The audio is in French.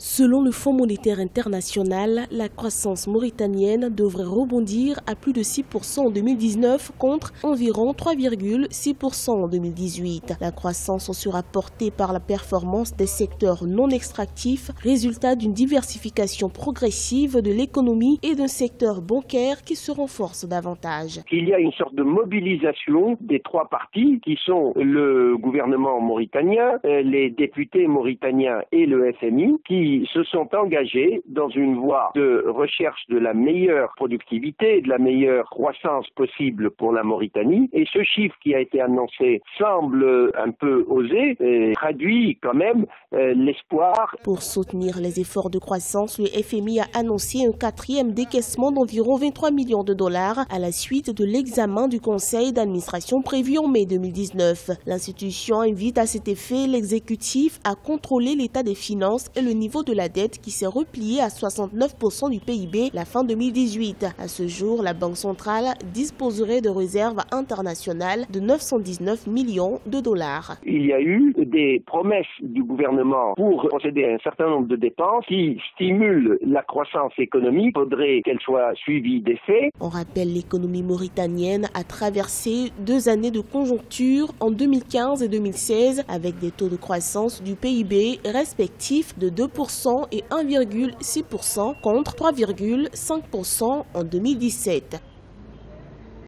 Selon le Fonds monétaire international, la croissance mauritanienne devrait rebondir à plus de 6% en 2019 contre environ 3,6% en 2018. La croissance sera portée par la performance des secteurs non extractifs, résultat d'une diversification progressive de l'économie et d'un secteur bancaire qui se renforce davantage. Il y a une sorte de mobilisation des trois partis qui sont le gouvernement mauritanien, les députés mauritaniens et le FMI qui se sont engagés dans une voie de recherche de la meilleure productivité, de la meilleure croissance possible pour la Mauritanie. Et ce chiffre qui a été annoncé semble un peu osé, traduit quand même l'espoir. Pour soutenir les efforts de croissance, le FMI a annoncé un quatrième décaissement d'environ 23 millions de dollars à la suite de l'examen du conseil d'administration prévu en mai 2019. L'institution invite à cet effet l'exécutif à contrôler l'état des finances et le niveau de la dette qui s'est replié à 69% du PIB la fin 2018. À ce jour, la Banque centrale disposerait de réserves internationales de 919 millions de dollars. Il y a eu des promesses du gouvernement pour procéder à un certain nombre de dépenses qui stimulent la croissance économique. Il faudrait qu'elles soient suivies d'effets. On rappelle, l'économie mauritanienne a traversé 2 années de conjoncture en 2015 et 2016 avec des taux de croissance du PIB respectifs de 2% et 1,6% contre 3,5% en 2017.